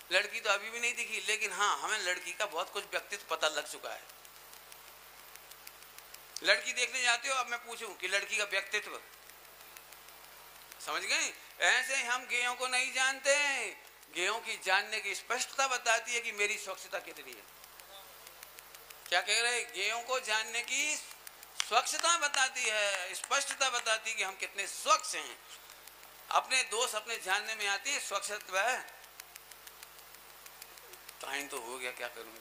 लड़की तो अभी भी नहीं दिखी, लेकिन हाँ हमें लड़की का बहुत कुछ व्यक्तित्व पता लग चुका है। लड़की देखने जाते हो, अब मैं पूछूं कि लड़की का व्यक्तित्व समझ गए? ऐसे हम गेयों को नहीं जानते। गेयों की जानने की स्पष्टता बताती है कि मेरी स्वच्छता कितनी है। क्या कह रहे? गेयों को जानने की स्वच्छता बताती है, स्पष्टता बताती है कि हम कितने स्वच्छ हैं। अपने दोष अपने जानने में आती है स्वच्छता है। टाइम तो हो गया, क्या करूं,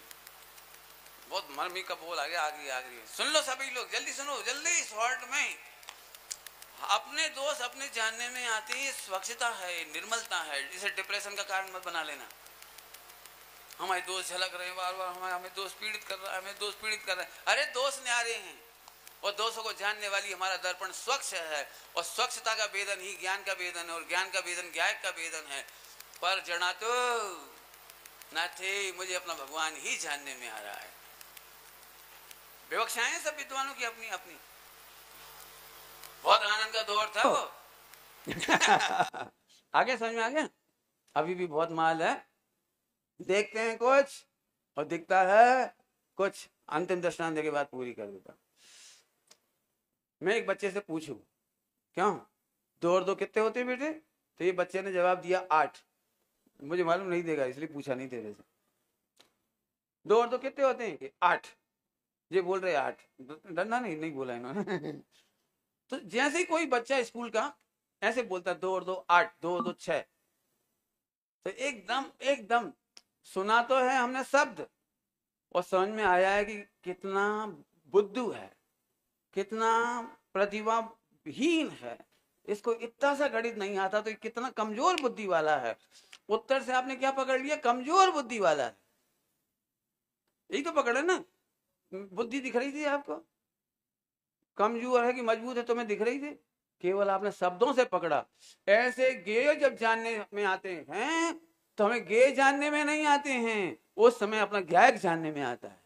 बहुत मर्मी का बोल आ गया। आखिरी सुन लो सभी लोग, जल्दी सुनो, जल्दी शॉर्ट में। अपने दोष अपने जानने में आती है स्वच्छता है, निर्मलता है। जिसे डिप्रेशन का कारण मत बना लेना। हमारे दोस्त झलक रहे हैं बार बार, हमें दोस्त पीड़ित कर रहा है, हमें दोस्त पीड़ित कर रहा है। अरे दोस्त न्यारे हैं, और दोषों को जानने वाली हमारा दर्पण स्वच्छ है। और स्वच्छता का वेदन ही ज्ञान का वेदन है, और ज्ञान का वेदन ज्ञायक का वेदन है। पर जना तो ना थे, मुझे अपना भगवान ही जानने में आ रहा है। विवक्षाएं सब विद्वानों की अपनी अपनी। बहुत आनंद का दौर था वो। आगे समझ में आ गया? अभी भी बहुत माल है, देखते हैं कुछ और दिखता है कुछ। अंतिम दृष्टांत के बाद पूरी कर देता। मैं एक बच्चे से पूछूं, क्यों 2 और 2 कितने होते हैं बेटे? तो ये बच्चे ने जवाब दिया 8। मुझे मालूम नहीं देगा इसलिए पूछा नहीं तेरे से। 2 और 2 कितने होते हैं? 8। ये बोल रहे 8। डरना नहीं बोला इन्होंने। तो जैसे ही कोई बच्चा स्कूल का ऐसे बोलता 2 और 2 8, 2 और 2 6, तो एकदम सुना तो है हमने शब्द, और समझ में आया है कि कितना बुद्धू है, कितना प्रतिभाहीन है। इसको इतना सा गणित नहीं आता तो कितना कमजोर बुद्धि वाला है। उत्तर से आपने क्या पकड़ लिया? कमजोर बुद्धि वाला है। यही तो पकड़े ना। बुद्धि दिख रही थी आपको? कमजोर है कि मजबूत है तुम्हें दिख रही थी? केवल आपने शब्दों से पकड़ा। ऐसे गेय जब जानने में आते हैं तो हमें गेय जानने में नहीं आते हैं, उस समय अपना ज्ञायक जानने में आता है।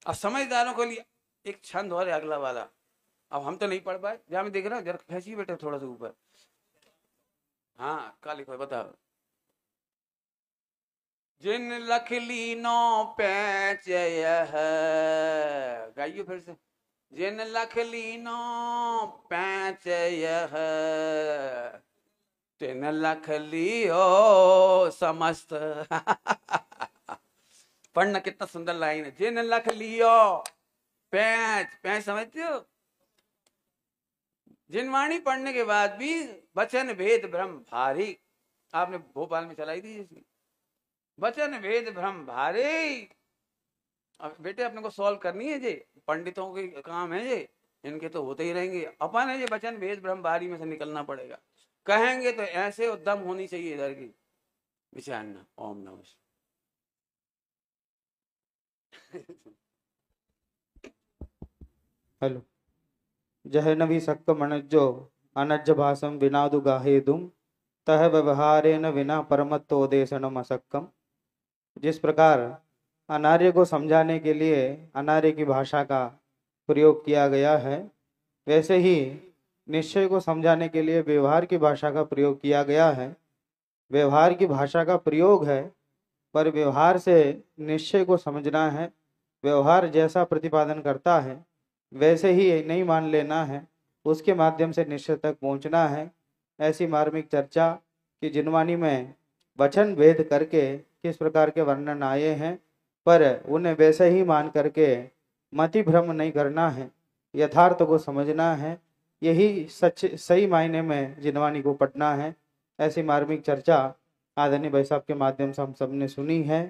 अब समझदारों के लिए एक छंद और है अगला वाला। अब हम तो नहीं पढ़ पाए, जहां मैं देख रहा हूँ, जरा खींचिए बेटे थोड़ा सा ऊपर। हाँ, क्या लिखो है बताओ? जिन लख लीनो पैच यह, गाइयो फिर से। जिन लख लीनो पैच यह, तिन लख लियो समस्त। पढ़ना कितना सुंदर लाइन है। जिन लख लियो पैच, पैच समझते हो? जिनवाणी पढ़ने के बाद भी वचन भेद भ्रम भारी। आपने भोपाल में चलाई थी इसकी, वचन भेद भ्रम भारी। अब बेटे अपने को सॉल्व करनी है, जे पंडितों के काम है, जे इनके तो होते ही रहेंगे। अपन है ये वचन भेद भ्रम भारी में से निकलना पड़ेगा। कहेंगे तो ऐसे उद्दम होनी चाहिए इधर की, विचारना। ओम नमः। हेलो। जह नवी सक्क मणज्जो अनज्ज भाषम विनादु गाहे दुम तह व्यवहारेन विना परमत्तोदेशनम असक्कम। जिस प्रकार अनार्य को समझाने के लिए अनार्य की भाषा का प्रयोग किया गया है, वैसे ही निश्चय को समझाने के लिए व्यवहार की भाषा का प्रयोग किया गया है। व्यवहार की भाषा का प्रयोग है, पर व्यवहार से निश्चय को समझना है। व्यवहार जैसा प्रतिपादन करता है वैसे ही नहीं मान लेना है, उसके माध्यम से निश्चय तक पहुंचना है। ऐसी मार्मिक चर्चा की जिनवाणी में वचन भेद करके किस प्रकार के वर्णन आए हैं, पर उन्हें वैसे ही मान करके मति भ्रम नहीं करना है, यथार्थ को समझना है। यही सच सही मायने में जिनवाणी को पढ़ना है। ऐसी मार्मिक चर्चा आदरणीय भाई साहब के माध्यम से हम सब ने सुनी है।